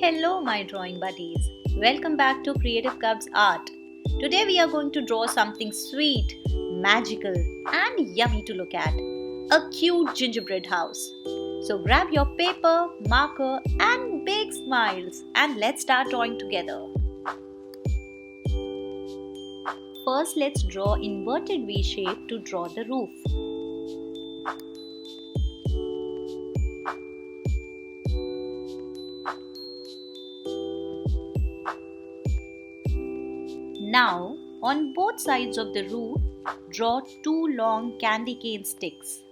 Hello, my drawing buddies. Welcome back to Creative Cubs Art. Today we are going to draw something sweet, magical, and yummy to look at, a cute gingerbread house. So grab your paper, marker, and big smiles, and let's start drawing together. First, let's draw inverted V shape to draw the roof. Now, on both sides of the roof, draw two long candy cane sticks.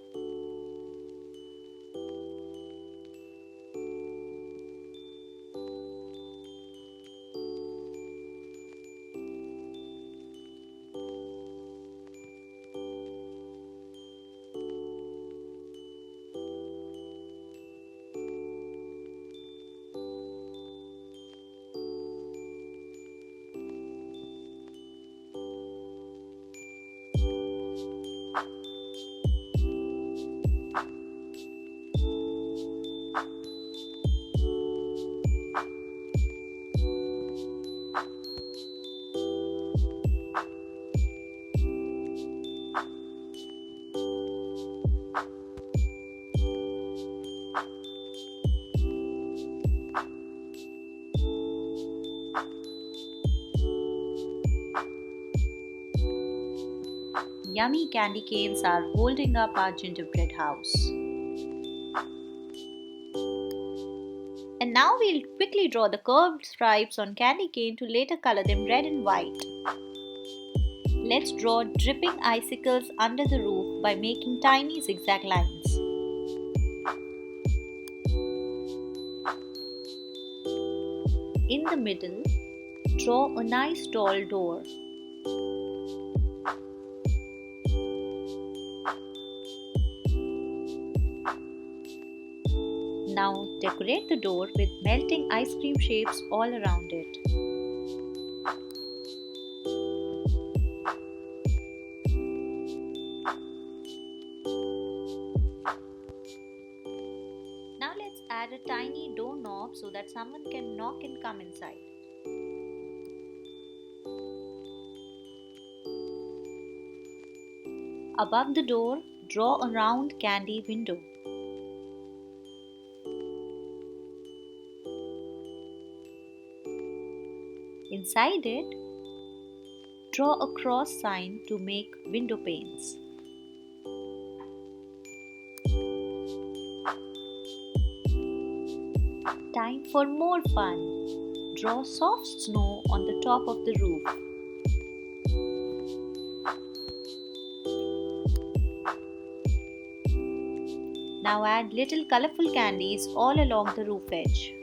Yummy candy canes are holding up our gingerbread house. And now we'll quickly draw the curved stripes on candy cane to later color them red and white. Let's draw dripping icicles under the roof by making tiny zigzag lines. In the middle, draw a nice tall door. Now decorate the door with melting ice cream shapes all around it. Now let's add a tiny door knob so that someone can knock and come inside. Above the door, draw a round candy window. Inside it, draw a cross sign to make window panes. Time for more fun. Draw soft snow on the top of the roof. Now add little colorful candies all along the roof edge.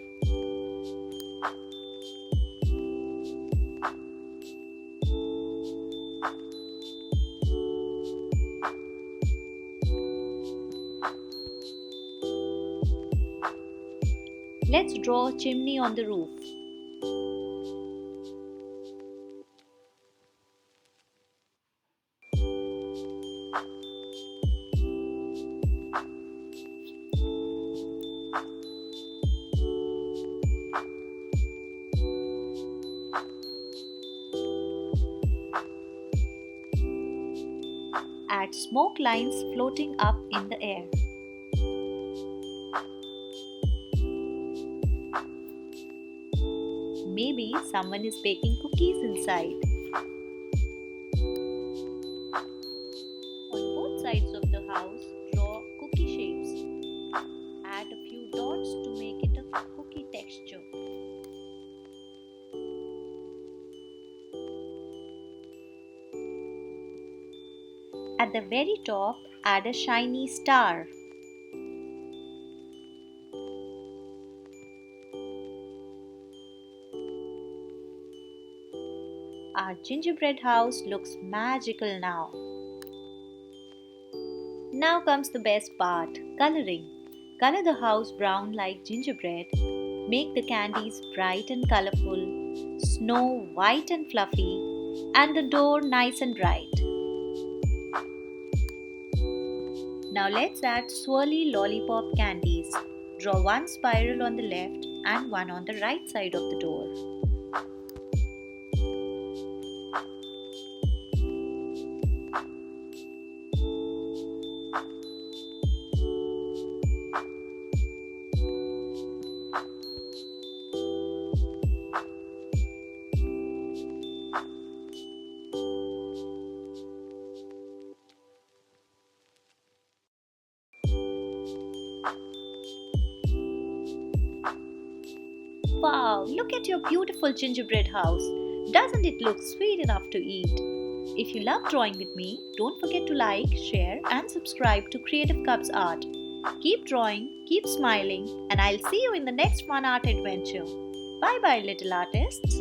Let's draw a chimney on the roof. Add smoke lines floating up in the air. Maybe someone is baking cookies inside. On both sides of the house, draw cookie shapes. Add a few dots to make it a cookie texture. At the very top, add a shiny star. Our gingerbread house looks magical now. Now comes the best part, coloring. Color the house brown like gingerbread. Make the candies bright and colorful, snow white and fluffy, and the door nice and bright. Now let's add swirly lollipop candies. Draw one spiral on the left and one on the right side of the door. Wow, look at your beautiful gingerbread house. Doesn't it look sweet enough to eat? If you love drawing with me, don't forget to like, share and subscribe to Creative Cubs Art. Keep drawing, keep smiling, and I'll see you in the next fun art adventure. Bye bye, little artists.